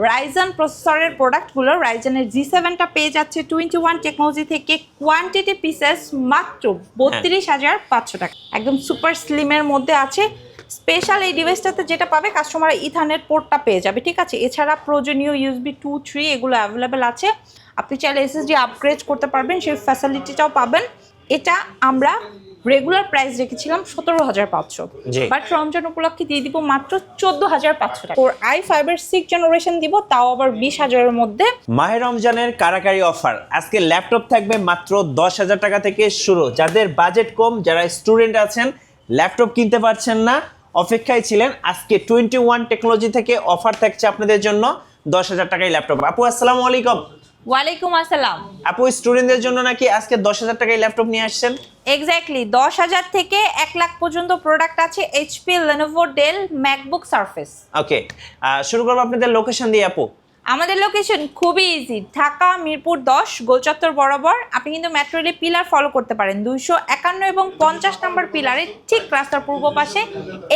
Ryzen প্রসেসরের প্রোডাক্টগুলো রাইজেনের জি7টা পেয়ে যাচ্ছে 21 টেকনোলজি থেকে কোয়ান্টিটি পিসেস মাত্র 32,500 টাকা। একদম সুপার স্লিমের মধ্যে আছে। স্পেশাল এই ডিভাইসটাতে যেটা পাবে কাস্টমার ইথারনেট পোর্টটা পেয়ে যাবে, ঠিক আছে। এছাড়া প্রয়োজনীয় ইউএসবি 2, 3 এগুলো অ্যাভেলেবেল আছে। আপনি চাইলে এসএসডি আপগ্রেড করতে পারবেন, সেই ফ্যাসিলিটিটাও পাবেন। এটা আমরা রেগুলার প্রাইস রেখেছিলাম 17,500, বাট রমজান উপলক্ষে দিয়ে দিব মাত্র 14,500 টাকা। ওর i5 এর 6th জেনারেশন দিব, তাও আবার 20,000 এর মধ্যে। মাহে রমজানের কারাকারি অফার, আজকে ল্যাপটপ থাকবে মাত্র 10,000 টাকা থেকে শুরু। যাদের বাজেট কম, যারা স্টুডেন্ট আছেন, ল্যাপটপ কিনতে পারছেন না, অপেক্ষায় ছিলেন, আজকে 21 টেকনোলজি থেকে অফার থাকছে আপনাদের জন্য 10,000 টাকায় ল্যাপটপ। আপু আসসালামু আলাইকুম। ওয়ালাইকুম আসসালাম। আপু স্টুডেন্টদের জন্য নাকি আজকে 10,000 টাকায় ল্যাপটপ নিয়ে আসছেন? এক্স্যাক্টলি 10,000 থেকে 1 লাখ পর্যন্ত প্রোডাক্ট আছে। HP, Lenovo, Dell, MacBook, Surface. Okay, শুরু করবো আপনাদের লোকেশন দিয়ে। আপু আমাদের লোকেশন খুবই ইজি, ঢাকা মিরপুর 10 গোলচত্বর বরাবর। আপনি কিন্তু মেট্রো রেল পিলার ফলো করতে পারেন। 251 এবং 50 নম্বর পিলারের ঠিক রাস্তার পূর্ব পাশে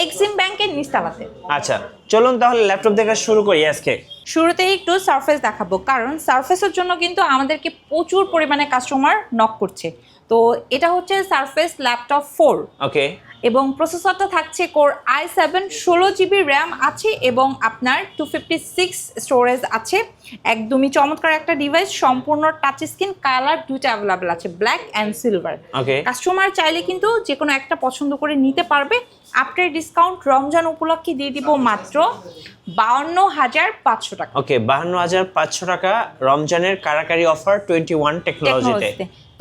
এক্সিম ব্যাংকের নিচতলাতে। আচ্ছা, চলুন তাহলে ল্যাপটপ দেখা শুরু করি। আজকে শুরুতেই একটু সারফেস দেখাবো, কারণ সারফেসের জন্য কিন্তু আমাদেরকে প্রচুর পরিমাণে কাস্টমার নক করছে। তো এটা হচ্ছে সারফেস ল্যাপটপ 4। ওকে, এবং প্রসেসরটা থাকছে কোর i7, 16GB র্যাম আছে এবং আপনার 256 স্টোরেজ আছে। একদমই চমৎকার একটা ডিভাইস, সম্পূর্ণ টাচ স্ক্রিন, কালার দুটো অ্যাভেলেবেল আছে, ব্ল্যাক অ্যান্ড সিলভার। কাস্টমার চাইলে কিন্তু যে কোনো একটা পছন্দ করে নিতে পারবে। আফটার ডিসকাউন্ট রমজান উপলক্ষে দিয়ে দিব মাত্র 52,500 টাকা। ওকে, 52,500 টাকা রমজানের কারাকারি অফার 21 টেকনোলজিতে।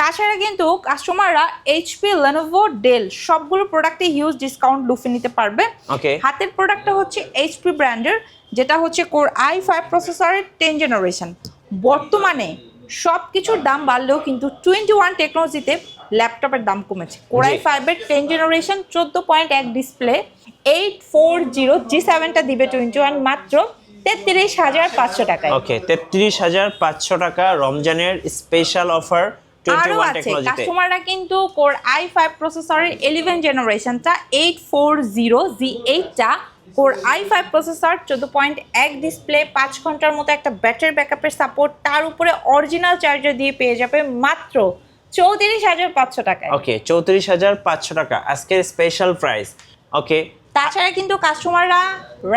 তাছাড়া কিন্তু কাস্টমাররা এইচপি, লেনোভো, ডেল সবগুলো প্রোডাক্টে হিউজ ডিসকাউন্ট লুফে নিতে পারবে। হাতের প্রোডাক্টটা হচ্ছে এইচপি ব্র্যান্ডের, যেটা হচ্ছে কোর i5 প্রসেসরের 10 জেনারেশন। বর্তমানে সব কিছুর দাম বাড়লেও কিন্তু 21 টেকনোলজিতে ল্যাপটপের দাম কমেছে। কোর i5 এর 10 জেনারেশন 14.1 ডিসপ্লে 840 জি7টা দিবে 21 মাত্র 33,500 টাকায়। ওকে, 33,500 টাকা রমজানের স্পেশাল অফার। আরও আছে, কাস্টমাররা কিন্তু কোর i5 প্রসেসরের 11 জেনারেশনটা 840 জি8টা কোর i5 প্রসেসর 14.1 ডিসপ্লে 5 ঘন্টার মতো একটা ব্যাটারি ব্যাকআপের সাপোর্ট, তার উপরে অরিজিনাল চার্জার দিয়ে পেয়ে যাবে মাত্র 34,500 টাকায়। ওকে, 34,500 টাকা আজকের স্পেশাল প্রাইস। ওকে, তাছাড়া কিন্তু কাস্টমাররা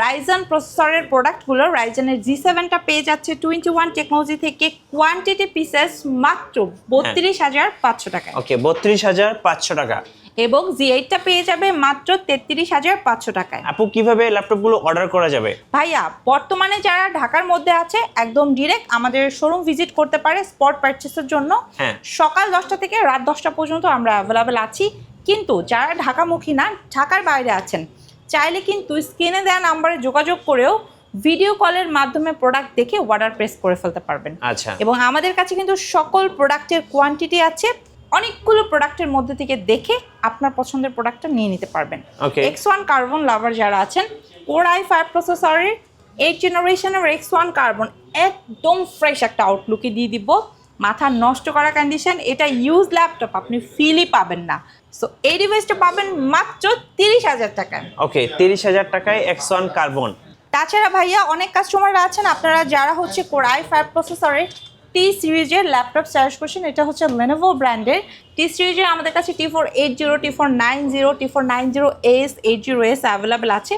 রাইজেন প্রসেসরের প্রোডাক্টগুলো রাইজেনের জি7টা পেয়ে যাচ্ছে 21 টেকনোলজি থেকে কোয়ান্টিটি পিসেস মাত্র 32,500 টাকা। ওকে, 32,500 টাকা। এবং জি8টা পেয়ে যাবে মাত্র 33,500 টাকায়। আপু কিভাবে ল্যাপটপগুলো অর্ডার করা যাবে? ভাইয়া, বর্তমানে যারা ঢাকার মধ্যে আছে একদম ডিরেক্ট আমাদের শোরুম ভিজিট করতে পারে স্পট পারচেসের জন্য। সকাল 10টা থেকে রাত 10টা পর্যন্ত আমরা অ্যাভেলেবেল আছি। কিন্তু যারা ঢাকামুখী না, ঢাকার বাইরে আছেন, চাইলে কিন্তু স্ক্রিনে দেওয়া নাম্বারে যোগাযোগ করেও ভিডিও কলের মাধ্যমে প্রোডাক্ট দেখে অর্ডার প্রেস করে ফেলতে পারবেন। আচ্ছা, এবং আমাদের কাছে কিন্তু সকল প্রোডাক্টের কোয়ান্টিটি আছে, অনেকগুলো প্রোডাক্টের মধ্যে থেকে দেখে আপনার পছন্দের প্রোডাক্টটা নিয়ে নিতে পারবেন। X1 কার্বন লাভার যারা আছেন, কোর i5 প্রসেসরের 8 জেনারেশনের X1 কার্বন একদম ফ্রেশ একটা আউটলুকে দিয়ে দিব। মাথা নষ্ট করা কন্ডিশন, এটা ইউজ ল্যাপটপ, আপনি ফিলই পাবেন না। সো এই ডিভাইসটা পাবেন মাত্র 30,000 টাকায়। ওকে, 30,000 টাকায় X1 কার্বন। তাছাড়া ভাইয়া অনেক কাস্টমাররা আছেন আপনারা যারা হচ্ছে কোর i5 প্রসেসরের টি সিরিজের ল্যাপটপ সার্চ করছেন। এটা হচ্ছে লেনোভো ব্র্যান্ডের টি সিরিজের আমাদের কাছে T480, T490, T490S, 80S available আছে।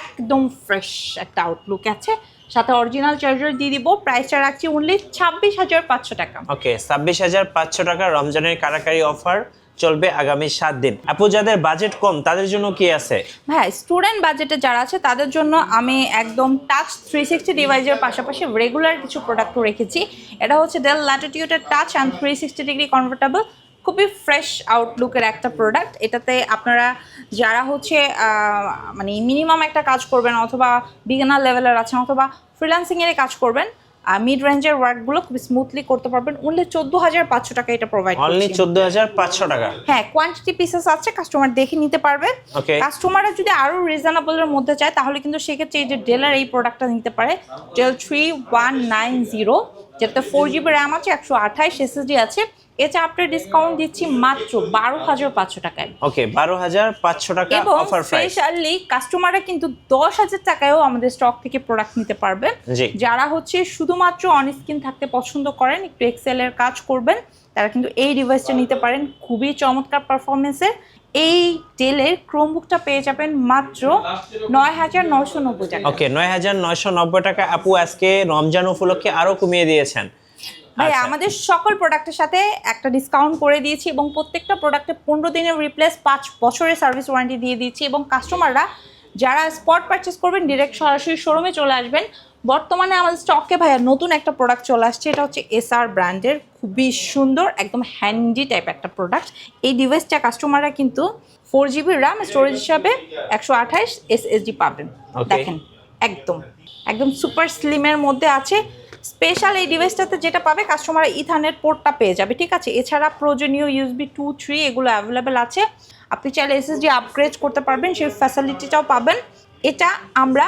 একদম ফ্রেশ একটা আউটলুক আছে, সাথে অরিজিনাল চার্জার দিয়ে দিব। প্রাইসটা রাখছি অনলি 26,500 টাকা। ওকে, 26,500 টাকা রমজানের কারাকারি অফার চলবে আগামী 7 দিন। আপু যাদের বাজেট কম তাদের জন্য কি আছে? ভাই, স্টুডেন্ট বাজেটে যারা আছে তাদের জন্য আমি একদম টাচ 360 ডিভাইসের পাশাপাশি রেগুলার কিছু প্রোডাক্টও রেখেছি। এটা হচ্ছে ডেল ল্যাটিটিউডের টাচ অ্যান্ড 360 ডিগ্রি কনভার্টেবল, খুবই ফ্রেশ আউটলুকের একটা প্রোডাক্ট। এটাতে আপনারা যারা হচ্ছে মানে মিনিমাম একটা কাজ করবেন, অথবা বিগিনার লেভেলের আছেন, অথবা ফ্রিল্যান্সিংয়ের কাজ করবেন, মিড রেঞ্জের ওয়ার্কগুলো খুব স্মুথলি করতে পারবেন। অনলি 14,500 টাকা এটা প্রোভাইড করছি। অনলি 14,500 টাকা। হ্যাঁ, কোয়ান্টিটি পিসেস আছে, কাস্টমার দেখে নিতে পারবে। কাস্টমাররা যদি আরো রিজনেবলের মধ্যে চায় তাহলে কিন্তু সেক্ষেত্রে এই যে ডেলের এই প্রোডাক্টটা নিতে পারে। ডেল 3190 যেটাতে 4GB র্যাম আছে, 128 SSD আছে। এটা আপনার ডিসকাউন্ট দিচ্ছি মাত্র 12,500 টাকায়। ওকে, 12,500 টাকা এবং অফার প্রাইস। স্পেশালি কাস্টমাররা কিন্তু 10,000 টাকায়ও আমাদের স্টক থেকে প্রোডাক্ট নিতে পারবে। জি। যারা হচ্ছে শুধুমাত্র অন স্ক্রিন থাকতে পছন্দ করেন, একটু এক্সেল এর কাজ করবেন, তারা কিন্তু এই ডিভাইসটা নিতে পারেন। খুবই চমৎকার পারফরমেন্সের এই ডেলের ক্রোমবুকটা পেয়ে যাবেন মাত্র 9,990 টাকা। ওকে, 9,990 টাকা। আপু আজকে রমজান উপলক্ষে আরো কমিয়ে দিয়েছেন। ভাই আমাদের সকল প্রোডাক্টের সাথে একটা ডিসকাউন্ট করে দিয়েছি এবং প্রত্যেকটা প্রোডাক্টে 15 দিনের রিপ্লেস, 5 বছরের সার্ভিস ওয়ারেন্টি দিয়ে দিচ্ছি। এবং কাস্টমাররা যারা স্পট পারচেস করবেন ডিরেক্ট সরাসরি শোরুমে চলে আসবেন। বর্তমানে আমাদের স্টকে ভাইয়া নতুন একটা প্রোডাক্ট চলে আসছে, এটা হচ্ছে SR ব্র্যান্ডের, খুবই সুন্দর একদম হ্যান্ডি টাইপ একটা প্রোডাক্ট। এই ডিভাইসটা কাস্টমাররা কিন্তু 4GB র্যাম স্টোরেজ হিসাবে 128 SSD পাবেন। দেখেন একদম একদম সুপার স্লিমের মধ্যে আছে। স্পেশাল এই ডিভাইসটাতে যেটা পাবে কাস্টমার ইথারনেট পোর্টটা পেয়ে যাবে, ঠিক আছে। এছাড়া প্রয়োজনীয় USB 2, 3 এগুলো অ্যাভেলেবেল আছে। আপনি চাইলে SSD আপগ্রেড করতে পারবেন, সেই ফ্যাসিলিটিটাও পাবেন। এটা আমরা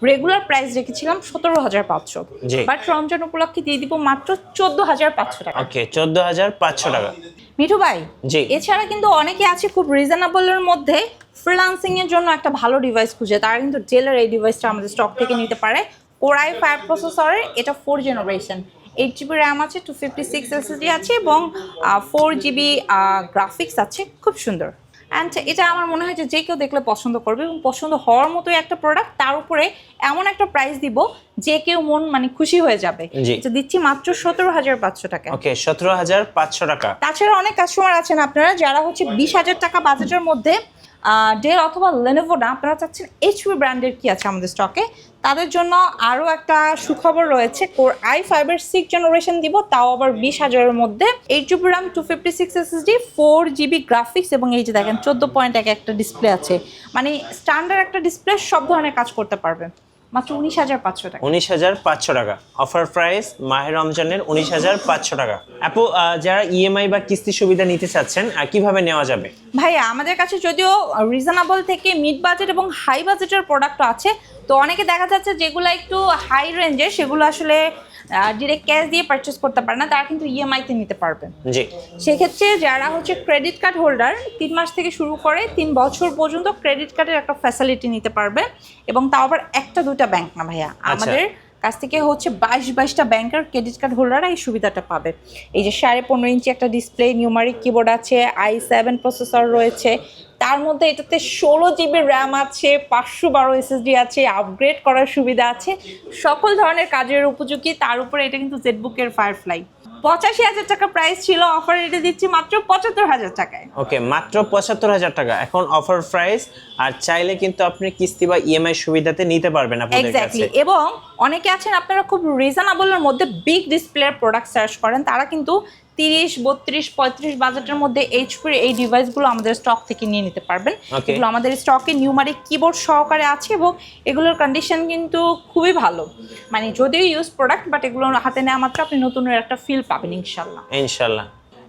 রেগুলার প্রাইস রেখেছিলাম 17,500, বাট রমজান উপলক্ষে দিয়ে দিব মাত্র 14,500 টাকা। ওকে, 14,500 টাকা। মিঠু ভাই, জি। এছাড়া কিন্তু অনেকে আছে খুব রিজনেবলের মধ্যে ফ্রিল্যান্সিং এর জন্য একটা ভালো ডিভাইস খুঁজে, তারা কিন্তু ডেলের এই ডিভাইসটা আমাদের স্টক থেকে নিতে পারে। Core i5 প্রসেসরের, এটা 4 জেনারেশন, 8GB র্যাম আছে, 256 SSD আছে এবং 4GB গ্রাফিক্স আছে, খুব সুন্দর। অ্যান্ড এটা আমার মনে হয় যে কেউ দেখলে পছন্দ করবে এবং পছন্দ হওয়ার মতোই একটা প্রোডাক্ট। তার উপরে এমন একটা প্রাইস দিব যে কেউ মন মানে খুশি হয়ে যাবে। এটা দিচ্ছি মাত্র 17,500 টাকা। ওকে, 17,500 টাকা। তাছাড়া অনেক কাস্টমার আছেন আপনারা যারা হচ্ছে 20,000 টাকা বাজেটের মধ্যে ডেল অথবা লেনোভো না, আপনারা চাচ্ছেন HP ব্র্যান্ডের কি আছে আমাদের স্টকে, তাদের জন্য আরও একটা সুখবর রয়েছে। Core i5 এর 6 জেনারেশন দিব, তাও আবার 20,000-এর মধ্যে, 8GB RAM, 256 SSD, 4GB graphics এবং এই যে দেখেন 14.1 একটা ডিসপ্লে আছে, মানে স্ট্যান্ডার্ড একটা ডিসপ্লে, সব ধরনের কাজ করতে পারবে। মাত্র 19,500 টাকা। 19,500 টাকা অফার প্রাইস মাহে রমজানের, 19,500 টাকা। আপু যারা EMI বা কিস্তি সুবিধা নিতে চাচ্ছেন কিভাবে নেওয়া যাবে? ভাইয়া আমাদের কাছে যদিও রিজনেবল থেকে মিড বাজেট এবং হাই বাজেটের প্রোডাক্ট আছে, তো অনেকে দেখা যাচ্ছে যেগুলো একটু হাই রেঞ্জের সেগুলো আসলে ডিরেক্ট ক্যাশ দিয়ে পারচেস করতে পারে না, তারা কিন্তু EMI-তে নিতে পারবে। জি। সেক্ষেত্রে যারা হচ্ছে ক্রেডিট কার্ড হোল্ডার, 3 মাস থেকে শুরু করে 3 বছর পর্যন্ত ক্রেডিট কার্ডের একটা ফ্যাসিলিটি নিতে পারবে। এবং তাও আবার 1-2টা ব্যাংক না ভাইয়া, আমাদের কাছ থেকে হচ্ছে 22টা ব্যাংকের ক্রেডিট কার্ড হোল্ডাররা এই সুবিধাটা পাবে। এই যে 15.5 ইঞ্চি একটা ডিসপ্লে, নিউমারিক কিবোর্ড আছে, i7 প্রসেসর রয়েছে, তার মধ্যে এটাতে 16GB র্যাম আছে, 512 SSD আছে, আপগ্রেড করার সুবিধা আছে, সকল ধরনের কাজের উপযোগী। তার উপরে এটা কিন্তু জেটবুকের ফায়ারফ্লাই। 85,000 টাকা প্রাইস ছিল, অফার এটা দিচ্ছি মাত্র 75,000 টাকায়। ওকে, মাত্র 75,000 টাকা এখন অফার প্রাইস। আর চাইলে কিন্তু আপনি কিস্তি বা EMI সুবিধাতে নিতে পারবেন আপনাদের কাছে। এবং অনেকে আছেন আপনারা খুব রিজনেবলের মধ্যে বিগ ডিসপ্লের প্রোডাক্ট সার্চ করেন, তারা কিন্তু 30, 32, 35 বাজেটের মধ্যে HP-র এই ডিভাইসগুলো আমাদের স্টক থেকে নিয়ে নিতে পারবেন। এগুলো আমাদের স্টকে নিউমারিক কিবোর্ড সহকারে আছে এবং এগুলোর কন্ডিশন কিন্তু খুবই ভালো, মানে যদিও ইউজ প্রোডাক্ট, বাট এগুলো হাতে নেওয়া মাত্র আপনি নতুনের একটা ফিল পাবেন ইনশাল্লাহ। ইনশাল্লাহ।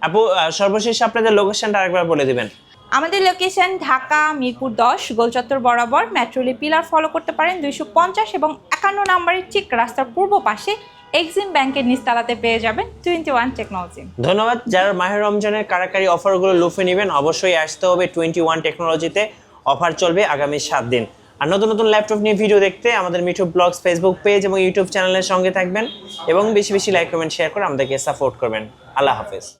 আপু সর্বশেষ আপনাদের লোকেশনটা আরেকবার বলে দিবেন। আমাদের লোকেশন ঢাকা মিরপুর 10 গোলচত্বর বরাবর মেট্রোলি পিলার ফলো করতে পারেন 250 এবং 51 নম্বরের ঠিক রাস্তার পূর্ব পাশে এক্সিম ব্যাংকের নিচতলাতে পেয়ে যাবেন 21 টেকনোলজি। ধন্যবাদ। যারা মাহে রমজানের কারাকারি অফারগুলো লুফে নেবেন অবশ্যই আসতে হবে 21 টেকনোলজিতে। অফার চলবে আগামী 7 দিন। আর নতুন নতুন ল্যাপটপ নিয়ে ভিডিও দেখতে আমাদের মিঠু ব্লগস ফেসবুক পেজ এবং ইউটিউব চ্যানেলের সঙ্গে থাকবেন এবং বেশি বেশি লাইক কমেন্ট শেয়ার করে আমাদেরকে সাপোর্ট করবেন। আল্লাহ হাফেজ।